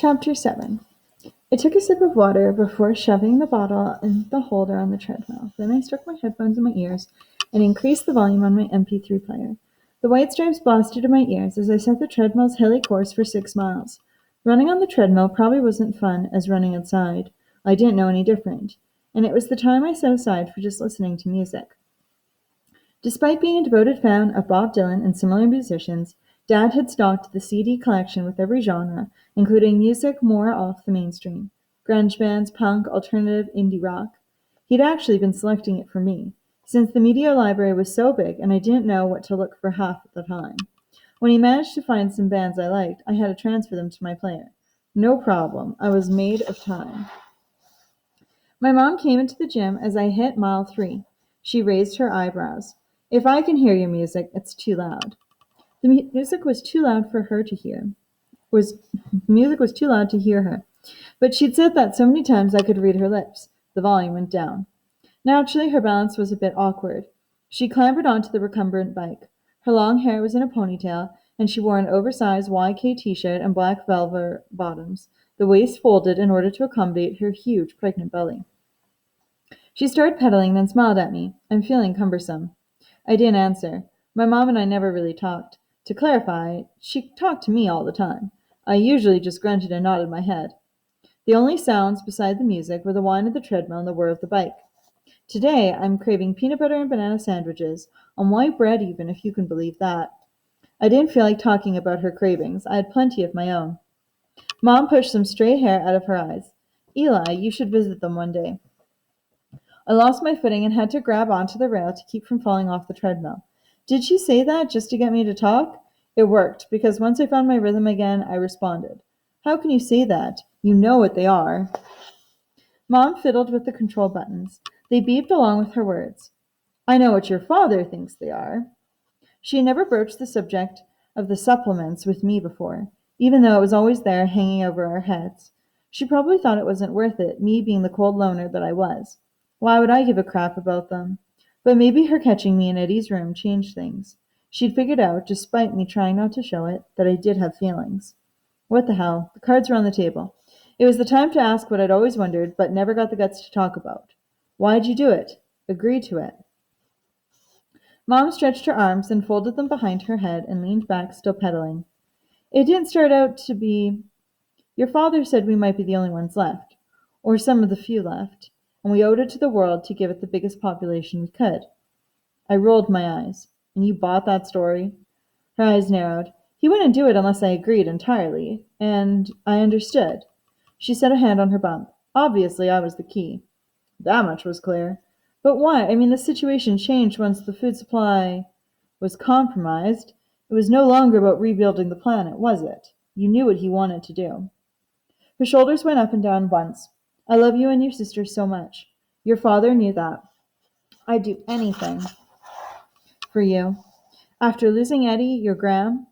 Chapter 7. I took a sip of water before shoving the bottle in the holder on the treadmill. Then I stuck my headphones in my ears and increased the volume on my MP3 player. The white stripes blasted in my ears as I set the treadmill's hilly course for 6 miles. Running on the treadmill probably wasn't fun as running outside. I didn't know any different, and it was the time I set aside for just listening to music. Despite being a devoted fan of Bob Dylan and similar musicians, Dad had stocked the CD collection with every genre, including music more off the mainstream: grunge bands, punk, alternative, indie rock. He'd actually been selecting it for me, since the media library was so big and I didn't know what to look for half at the time. When he managed to find some bands I liked, I had to transfer them to my player. No problem, I was made of time. My mom came into the gym as I hit mile 3. She raised her eyebrows. If I can hear your music, it's too loud. The music was too loud for her to hear. Was Music was too loud to hear her. But she'd said that so many times I could read her lips. The volume went down. Naturally, her balance was a bit awkward. She clambered onto the recumbent bike. Her long hair was in a ponytail, and she wore an oversized YK t-shirt and black velvet bottoms, the waist folded in order to accommodate her huge pregnant belly. She started pedaling, then smiled at me. I'm feeling cumbersome. I didn't answer. My mom and I never really talked. To clarify, she talked to me all the time. I usually just grunted and nodded my head. The only sounds beside the music were the whine of the treadmill and the whir of the bike. Today, I'm craving peanut butter and banana sandwiches, on white bread even, if you can believe that. I didn't feel like talking about her cravings. I had plenty of my own. Mom pushed some stray hair out of her eyes. Eli, you should visit them one day. I lost my footing and had to grab onto the rail to keep from falling off the treadmill. Did she say that just to get me to talk? It worked, because once I found my rhythm again, I responded. How can you say that? You know what they are. Mom fiddled with the control buttons. They beeped along with her words. I know what your father thinks they are. She had never broached the subject of the supplements with me before, even though it was always there hanging over our heads. She probably thought it wasn't worth it, me being the cold loner that I was. Why would I give a crap about them? But maybe her catching me in Eddie's room changed things. She'd figured out, despite me trying not to show it, that I did have feelings. What the hell? The cards were on the table. It was the time to ask what I'd always wondered, but never got the guts to talk about. Why'd you do it? Agree to it. Mom stretched her arms and folded them behind her head and leaned back, still pedaling. It didn't start out to be, your father said we might be the only ones left, or some of the few left, and we owed it to the world to give it the biggest population we could. I rolled my eyes. And you bought that story? Her eyes narrowed. He wouldn't do it unless I agreed entirely, and I understood. She set a hand on her bump. Obviously, I was the key. That much was clear. But why? I mean, the situation changed once the food supply was compromised. It was no longer about rebuilding the planet, was it? You knew what he wanted to do. Her shoulders went up and down once. I love you and your sister so much. Your father knew that. I'd do anything for you. After losing Eddie, your Gram,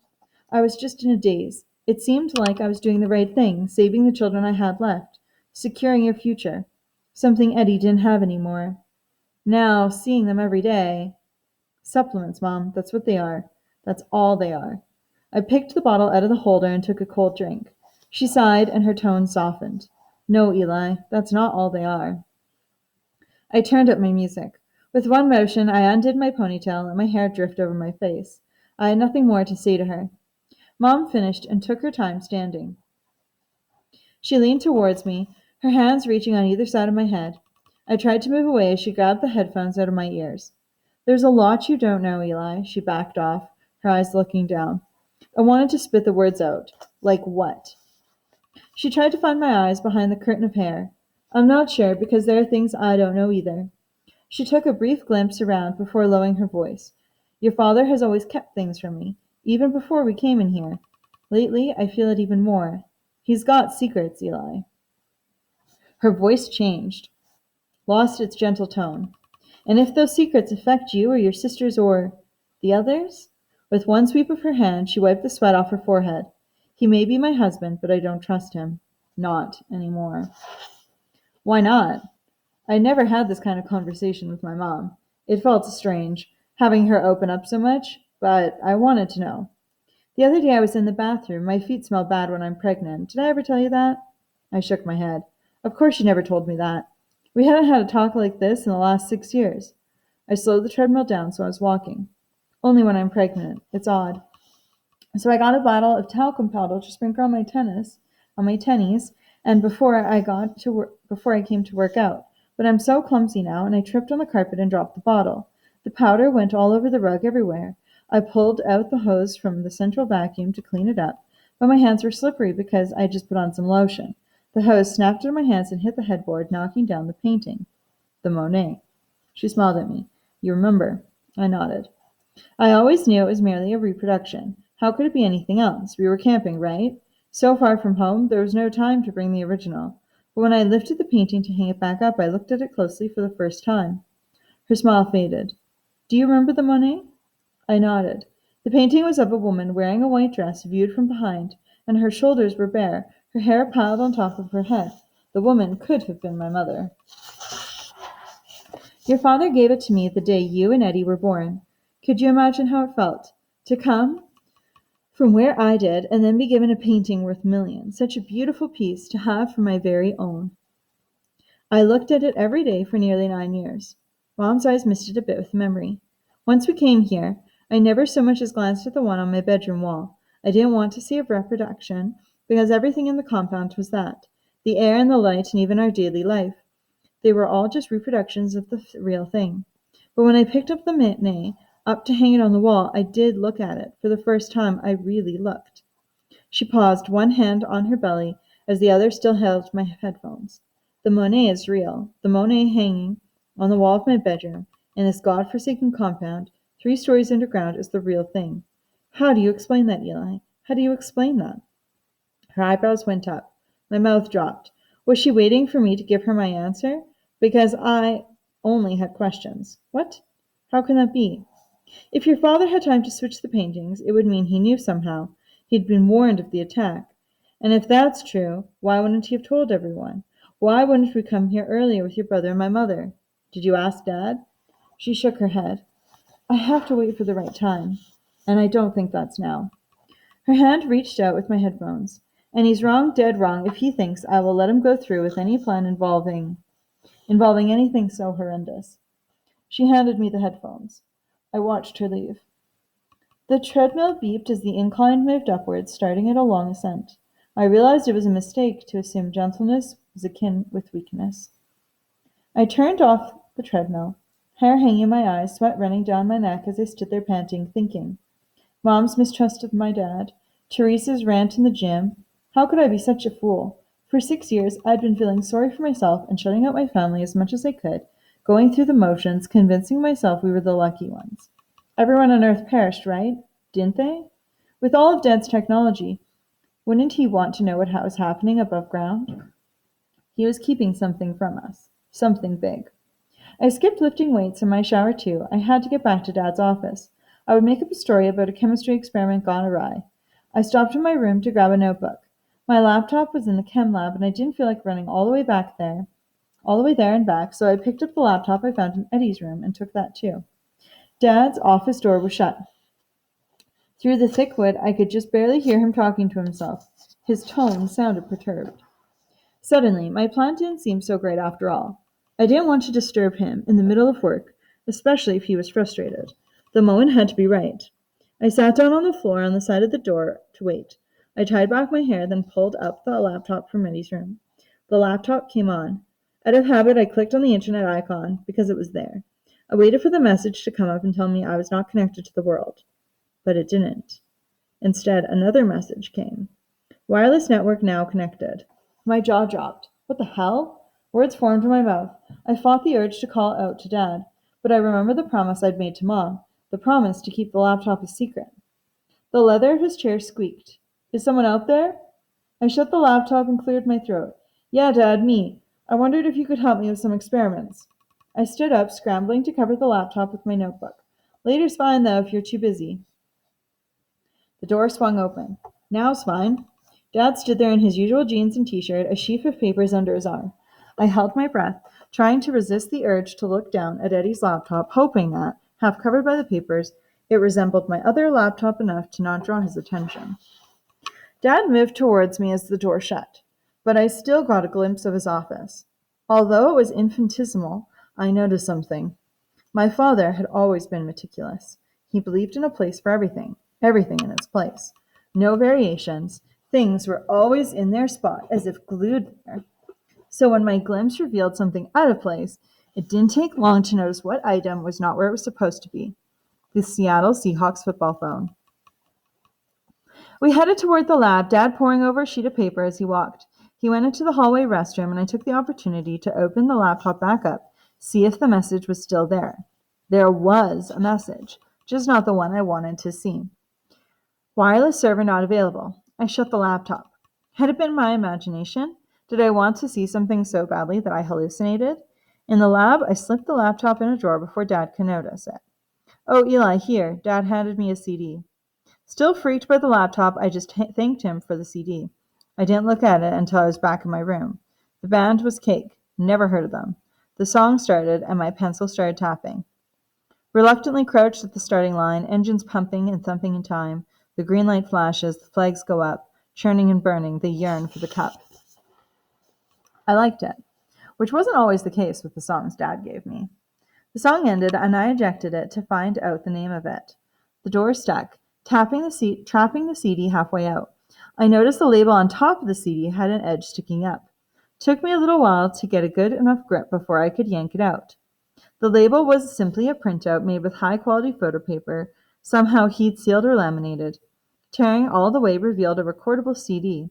I was just in a daze. It seemed like I was doing the right thing, saving the children I had left, securing your future, something Eddie didn't have anymore. Now, seeing them every day. Supplements, Mom, that's what they are. That's all they are. I picked the bottle out of the holder and took a cold drink. She sighed, and her tone softened. No, Eli, that's not all they are. I turned up my music. With one motion, I undid my ponytail and my hair drifted over my face. I had nothing more to say to her. Mom finished and took her time standing. She leaned towards me, her hands reaching on either side of my head. I tried to move away as she grabbed the headphones out of my ears. There's a lot you don't know, Eli. She backed off, her eyes looking down. I wanted to spit the words out. Like what? She tried to find my eyes behind the curtain of hair. I'm not sure, because there are things I don't know either. She took a brief glimpse around before lowering her voice. Your father has always kept things from me, even before we came in here. Lately, I feel it even more. He's got secrets, Eli. Her voice changed, lost its gentle tone. And if those secrets affect you or your sisters or the others? With one sweep of her hand, she wiped the sweat off her forehead. He may be my husband, but I don't trust him. Not anymore. Why not? I never had this kind of conversation with my mom. It felt strange, having her open up so much, but I wanted to know. The other day I was in the bathroom. My feet smell bad when I'm pregnant. Did I ever tell you that? I shook my head. Of course you never told me that. We hadn't had a talk like this in the last 6 years. I slowed the treadmill down so I was walking. Only when I'm pregnant. It's odd. So I got a bottle of talcum powder to sprinkle on my tennies, and before I came to work out. But I'm so clumsy now, and I tripped on the carpet and dropped the bottle. The powder went all over the rug everywhere. I pulled out the hose from the central vacuum to clean it up, but my hands were slippery because I had just put on some lotion. The hose snapped in my hands and hit the headboard, knocking down the painting. The Monet. She smiled at me. You remember? I nodded. I always knew it was merely a reproduction. How could it be anything else? We were camping, right? So far from home, there was no time to bring the original. But when I lifted the painting to hang it back up, I looked at it closely for the first time. Her smile faded. Do you remember the Monet? I nodded. The painting was of a woman wearing a white dress viewed from behind, and her shoulders were bare, her hair piled on top of her head. The woman could have been my mother. Your father gave it to me the day you and Eddie were born. Could you imagine how it felt? To come from where I did and then be given a painting worth millions. Such a beautiful piece to have for my very own. I looked at it every day for nearly 9 years. Mom's eyes misted a bit with memory. Once we came here, I never so much as glanced at the one on my bedroom wall. I didn't want to see a reproduction because everything in the compound was that. The air and the light and even our daily life. They were all just reproductions of the real thing. But when I picked up the Monet up to hang it on the wall, I did look at it. For the first time, I really looked. She paused, one hand on her belly, as the other still held my headphones. The Monet is real. The Monet hanging on the wall of my bedroom, in this god-forsaken compound, 3 stories underground, is the real thing. How do you explain that, Eli? How do you explain that? Her eyebrows went up. My mouth dropped. Was she waiting for me to give her my answer? Because I only had questions. What? How can that be? If your father had time to switch the paintings, it would mean he knew somehow. He'd been warned of the attack. And if that's true, why wouldn't he have told everyone? Why wouldn't we come here earlier with your brother and my mother? Did you ask Dad? She shook her head. I have to wait for the right time. And I don't think that's now. Her hand reached out with my headphones. And he's wrong, dead wrong, if he thinks I will let him go through with any plan involving anything so horrendous. She handed me the headphones. I watched her leave. The treadmill beeped as the incline moved upwards, starting at a long ascent. I realized it was a mistake to assume gentleness was akin with weakness. I turned off the treadmill, hair hanging in my eyes, sweat running down my neck as I stood there panting, thinking. Mom's mistrust of my dad, Teresa's rant in the gym. How could I be such a fool? For 6 years, I'd been feeling sorry for myself and shutting out my family as much as I could, going through the motions, convincing myself we were the lucky ones. Everyone on Earth perished, right? Didn't they? With all of Dad's technology, wouldn't he want to know what was happening above ground? He was keeping something from us. Something big. I skipped lifting weights in my shower too. I had to get back to Dad's office. I would make up a story about a chemistry experiment gone awry. I stopped in my room to grab a notebook. My laptop was in the chem lab and I didn't feel like running all the way there and back, so I picked up the laptop I found in Eddie's room and took that too. Dad's office door was shut. Through the thick wood, I could just barely hear him talking to himself. His tone sounded perturbed. Suddenly, my plan didn't seem so great after all. I didn't want to disturb him in the middle of work, especially if he was frustrated. The moment had to be right. I sat down on the floor on the side of the door to wait. I tied back my hair, then pulled up the laptop from Eddie's room. The laptop came on. Out of habit, I clicked on the internet icon because it was there. I waited for the message to come up and tell me I was not connected to the world. But it didn't. Instead, another message came. Wireless network now connected. My jaw dropped. What the hell? Words formed in my mouth. I fought the urge to call out to Dad, but I remembered the promise I'd made to Mom, the promise to keep the laptop a secret. The leather of his chair squeaked. Is someone out there? I shut the laptop and cleared my throat. Yeah, Dad, me. I wondered if you could help me with some experiments. I stood up, scrambling to cover the laptop with my notebook. Later's fine, though, if you're too busy. The door swung open. Now's fine. Dad stood there in his usual jeans and t-shirt, a sheaf of papers under his arm. I held my breath, trying to resist the urge to look down at Eddie's laptop, hoping that, half covered by the papers, It resembled my other laptop enough to not draw his attention. Dad moved towards me as the door shut, but I still got a glimpse of his office. Although it was infinitesimal, I noticed something. My father had always been meticulous. He believed in a place for everything, everything in its place. No variations. Things were always in their spot, as if glued there. So when my glimpse revealed something out of place, it didn't take long to notice what item was not where it was supposed to be. The Seattle Seahawks football phone. We headed toward the lab, Dad poring over a sheet of paper as he walked. He went into the hallway restroom, and I took the opportunity to open the laptop back up, see if the message was still there. There was a message, just not the one I wanted to see. Wireless server not available. I shut the laptop. Had it been my imagination? Did I want to see something so badly that I hallucinated? In the lab, I slipped the laptop in a drawer before Dad could notice it. Oh, Eli, here. Dad handed me a CD. Still freaked by the laptop, I just thanked him for the CD. I didn't look at it until I was back in my room. The band was Cake. Never heard of them. The song started, and my pencil started tapping. Reluctantly crouched at the starting line, engines pumping and thumping in time. The green light flashes, the flags go up. Churning and burning, they yearn for the cup. I liked it, which wasn't always the case with the songs Dad gave me. The song ended, and I ejected it to find out the name of it. The door stuck, trapping the CD halfway out. I noticed the label on top of the CD had an edge sticking up. Took me a little while to get a good enough grip before I could yank it out. The label was simply a printout made with high-quality photo paper, somehow heat-sealed or laminated. Tearing all the way revealed a recordable CD.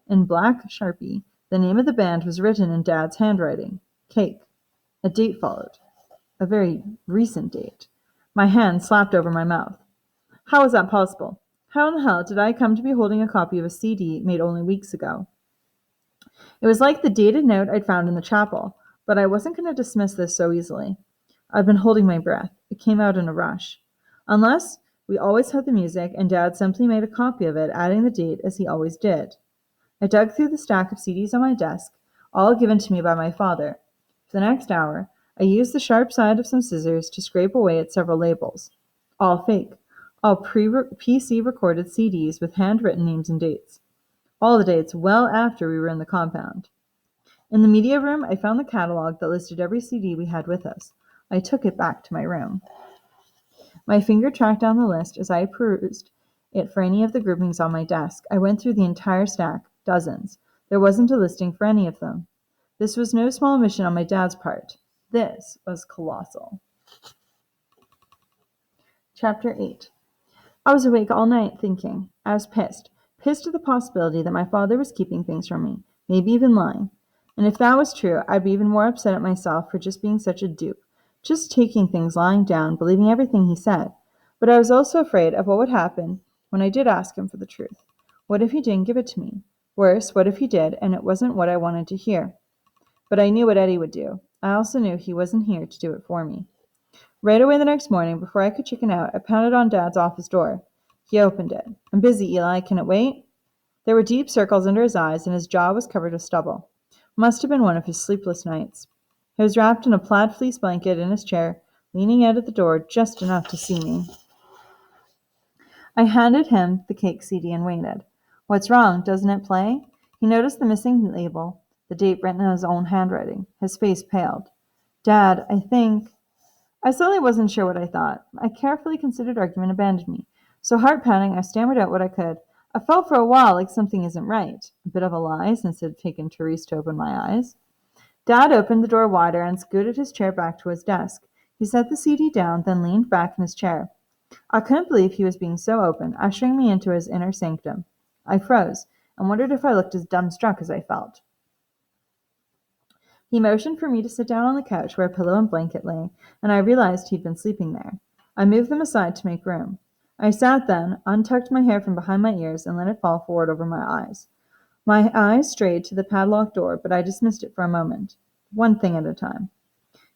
In black Sharpie, the name of the band was written in Dad's handwriting. Cake. A date followed. A very recent date. My hand slapped over my mouth. How was that possible? How in the hell did I come to be holding a copy of a CD made only weeks ago? It was like the dated note I'd found in the chapel, but I wasn't going to dismiss this so easily. I'd been holding my breath. It came out in a rush. Unless we always had the music, and Dad simply made a copy of it, adding the date as he always did. I dug through the stack of CDs on my desk, all given to me by my father. For the next hour, I used the sharp side of some scissors to scrape away at several labels. All fake. All PC recorded CDs with handwritten names and dates. All the dates well after we were in the compound. In the media room, I found the catalog that listed every CD we had with us. I took it back to my room. My finger tracked down the list as I perused it for any of the groupings on my desk. I went through the entire stack, dozens. There wasn't a listing for any of them. This was no small omission on my dad's part. This was colossal. Chapter 8. I was awake all night thinking. I was pissed. Pissed at the possibility that my father was keeping things from me, maybe even lying. And if that was true, I'd be even more upset at myself for just being such a dupe, just taking things lying down, believing everything he said. But I was also afraid of what would happen when I did ask him for the truth. What if he didn't give it to me? Worse, what if he did, and it wasn't what I wanted to hear? But I knew what Eddie would do. I also knew he wasn't here to do it for me. Right away the next morning, before I could chicken out, I pounded on Dad's office door. He opened it. I'm busy, Eli. Can it wait? There were deep circles under his eyes, and his jaw was covered with stubble. Must have been one of his sleepless nights. He was wrapped in a plaid fleece blanket in his chair, leaning out at the door just enough to see me. I handed him the Cake CD and waited. What's wrong? Doesn't it play? He noticed the missing label, the date written in his own handwriting. His face paled. Dad, I think... I suddenly wasn't sure what I thought. A carefully considered argument abandoned me. So heart-pounding, I stammered out what I could. I felt for a while like something isn't right. A bit of a lie, since it had taken Therese to open my eyes. Dad opened the door wider and scooted his chair back to his desk. He set the CD down, then leaned back in his chair. I couldn't believe he was being so open, ushering me into his inner sanctum. I froze, and wondered if I looked as dumbstruck as I felt. He motioned for me to sit down on the couch where a pillow and blanket lay, and I realized he'd been sleeping there. I moved them aside to make room. I sat then, untucked my hair from behind my ears, and let it fall forward over my eyes. My eyes strayed to the padlocked door, but I dismissed it for a moment. One thing at a time.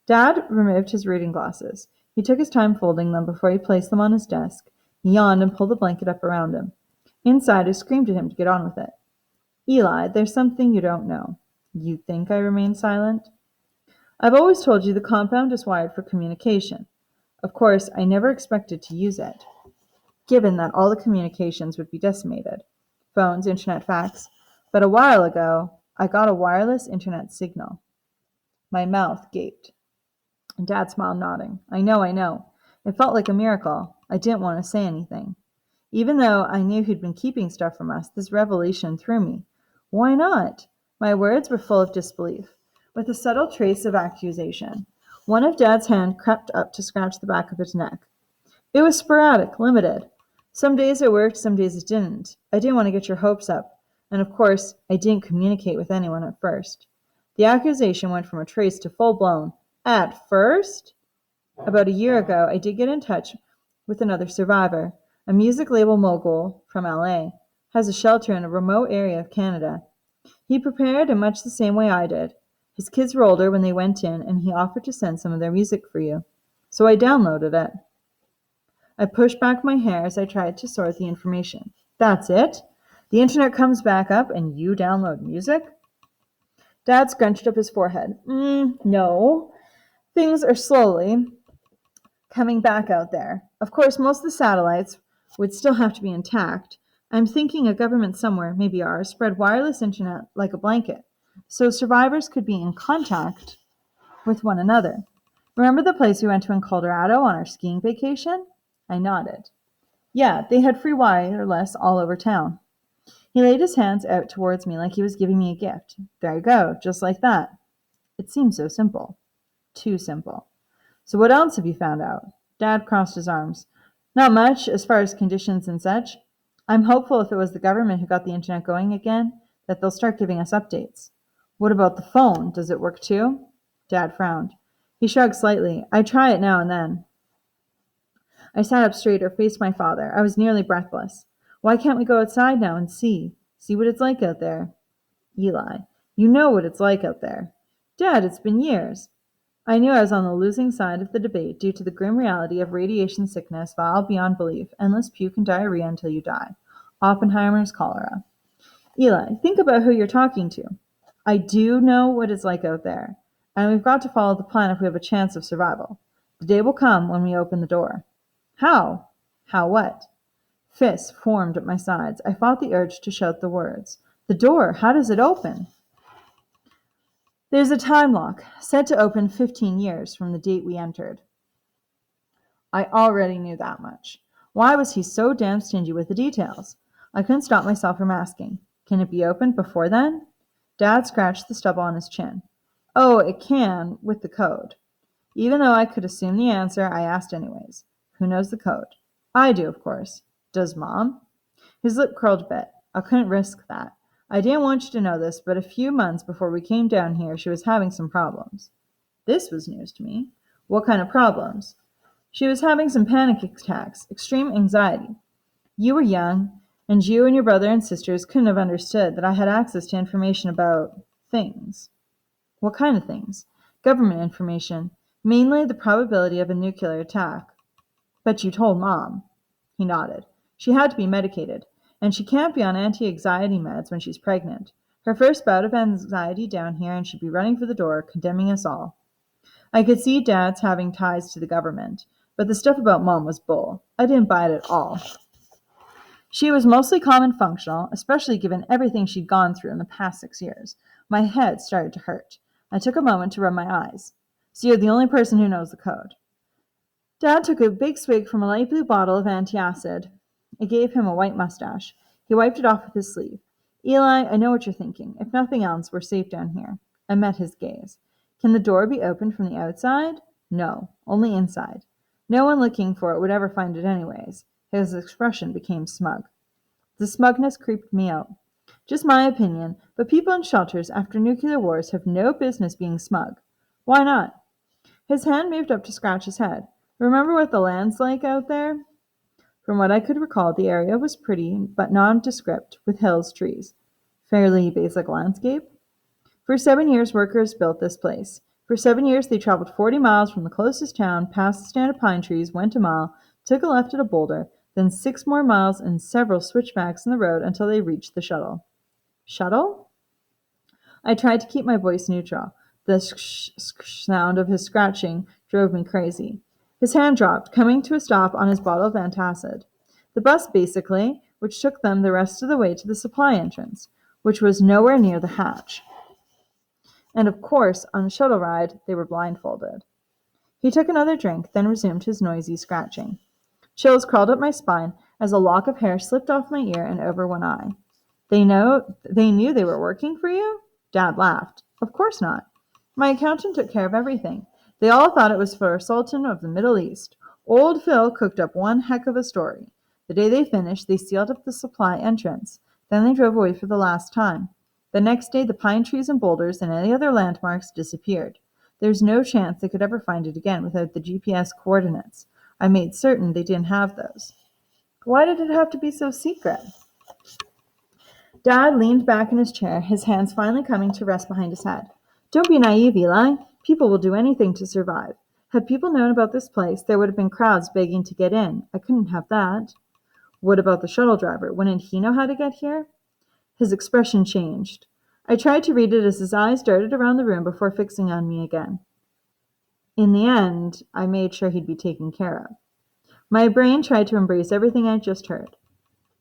Dad removed his reading glasses. He took his time folding them before he placed them on his desk. He yawned and pulled the blanket up around him. Inside, I screamed at him to get on with it. Eli, there's something you don't know. You think I remained silent? I've always told you the compound is wired for communication. Of course, I never expected to use it. given that all the communications would be decimated. Phones, internet, fax. But a while ago, I got a wireless internet signal. My mouth gaped. And Dad smiled, nodding. I know, I know. It felt like a miracle. I didn't want to say anything. Even though I knew he'd been keeping stuff from us, this revelation threw me. Why not? My words were full of disbelief, with a subtle trace of accusation. One of Dad's hands crept up to scratch the back of his neck. It was sporadic, limited. Some days it worked, some days it didn't. I didn't want to get your hopes up, and of course, I didn't communicate with anyone at first. The accusation went from a trace to full-blown. At first? About a year ago, I did get in touch with another survivor, a music label mogul from LA, has a shelter in a remote area of Canada. He prepared in much the same way I did. His kids were older when they went in, and he offered to send some of their music for you. So I downloaded it. I pushed back my hair as I tried to sort the information. That's it? The internet comes back up and you download music? Dad scrunched up his forehead. No. Things are slowly coming back out there. Of course, most of the satellites would still have to be intact. I'm thinking a government somewhere, maybe ours, spread wireless internet like a blanket, so survivors could be in contact with one another. Remember the place we went to in Colorado on our skiing vacation? I nodded. Yeah, they had free wireless all over town. He laid his hands out towards me like he was giving me a gift. There you go, just like that. It seemed so simple. Too simple. So what else have you found out? Dad crossed his arms. Not much, as far as conditions and such. I'm hopeful if it was the government who got the internet going again, that they'll start giving us updates. What about the phone? Does it work too? Dad frowned. He shrugged slightly. I try it now and then. I sat up straighter, faced my father. I was nearly breathless. Why can't we go outside now and see? See what it's like out there? Eli, you know what it's like out there. Dad, it's been years. I knew I was on the losing side of the debate due to the grim reality of radiation sickness, vile beyond belief, endless puke and diarrhea until you die. Oppenheimer's cholera. Eli, think about who you're talking to. I do know what it's like out there, and we've got to follow the plan if we have a chance of survival. The day will come when we open the door. How? How what? Fists formed at my sides. I fought the urge to shout the words. The door, how does it open? There's a time lock, set to open 15 years from the date we entered. I already knew that much. Why was he so damn stingy with the details? I couldn't stop myself from asking. Can it be opened before then? Dad scratched the stubble on his chin. Oh, it can, with the code. Even though I could assume the answer, I asked anyways. Who knows the code? I do, of course. Does Mom? His lip curled a bit. I couldn't risk that. I didn't want you to know this, but a few months before we came down here, she was having some problems. This was news to me. What kind of problems? She was having some panic attacks, extreme anxiety. You were young, and you and your brother and sisters couldn't have understood that I had access to information about things. What kind of things? Government information, mainly the probability of a nuclear attack. But you told Mom. He nodded. She had to be medicated, and she can't be on anti-anxiety meds when she's pregnant. Her first bout of anxiety down here, and she'd be running for the door, condemning us all. I could see Dad's having ties to the government, but the stuff about Mom was bull. I didn't buy it at all. She was mostly calm and functional, especially given everything she'd gone through in the past 6 years. My head started to hurt. I took a moment to rub my eyes. So you're the only person who knows the code. Dad took a big swig from a light blue bottle of antacid. It gave him a white mustache. He wiped it off with his sleeve. Eli, I know what you're thinking. If nothing else, we're safe down here. I met his gaze. Can the door be opened from the outside? No, only inside. No one looking for it would ever find it anyways. His expression became smug. The smugness creeped me out. Just my opinion, but people in shelters after nuclear wars have no business being smug. Why not? His hand moved up to scratch his head. Remember what the land's like out there? From what I could recall, the area was pretty, but nondescript, with hills, trees. Fairly basic landscape. For 7 years, workers built this place. For 7 years, they traveled 40 miles from the closest town, past the stand of pine trees, went a mile, took a left at a boulder, then 6 more miles and several switchbacks in the road until they reached the shuttle. Shuttle? I tried to keep my voice neutral. The sound of his scratching drove me crazy. His hand dropped, coming to a stop on his bottle of antacid. The bus, basically, which took them the rest of the way to the supply entrance, which was nowhere near the hatch. And of course, on the shuttle ride, they were blindfolded. He took another drink, then resumed his noisy scratching. Chills crawled up my spine as a lock of hair slipped off my ear and over one eye. They knew they were working for you? Dad laughed. Of course not. My accountant took care of everything. They all thought it was for a sultan of the Middle East. Old Phil cooked up one heck of a story. The day they finished, they sealed up the supply entrance. Then they drove away for the last time. The next day, the pine trees and boulders and any other landmarks disappeared. There's no chance they could ever find it again without the GPS coordinates. I made certain they didn't have those. Why did it have to be so secret? Dad leaned back in his chair, his hands finally coming to rest behind his head. Don't be naive, Eli. People will do anything to survive. Had people known about this place, there would have been crowds begging to get in. I couldn't have that. What about the shuttle driver? Wouldn't he know how to get here? His expression changed. I tried to read it as his eyes darted around the room before fixing on me again. In the end, I made sure he'd be taken care of. My brain tried to embrace everything I'd just heard.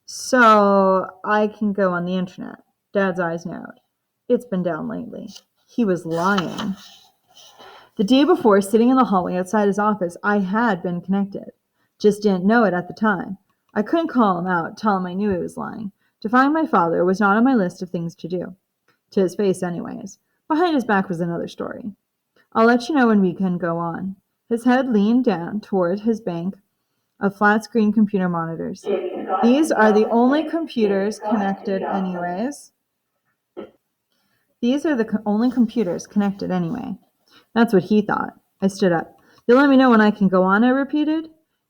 So I can go on the internet. Dad's eyes narrowed. It's been down lately. He was lying. The day before, sitting in the hallway outside his office, I had been connected. Just didn't know it at the time. I couldn't call him out, tell him I knew he was lying. To find my father was not on my list of things to do. To his face, anyways. Behind his back was another story. I'll let you know when we can go on. His head leaned down toward his bank of flat-screen computer monitors. These are the only computers connected anyways. These are the only computers connected anyway. That's what he thought. I stood up. You'll let me know when I can go on, I repeated.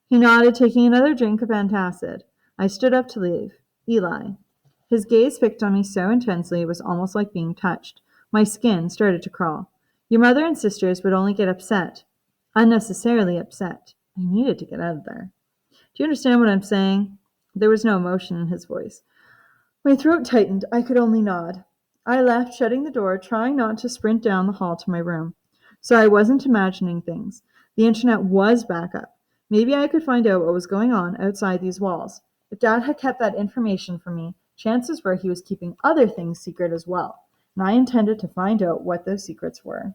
He nodded, taking another drink of antacid. I stood up to leave. Eli. His gaze fixed on me so intensely it was almost like being touched. My skin started to crawl. Your mother and sisters would only get upset. Unnecessarily upset. I needed to get out of there. Do you understand what I'm saying? There was no emotion in his voice. My throat tightened. I could only nod. I left, shutting the door, trying not to sprint down the hall to my room. So I wasn't imagining things. The internet was back up. Maybe I could find out what was going on outside these walls. If Dad had kept that information from me, chances were he was keeping other things secret as well, and I intended to find out what those secrets were.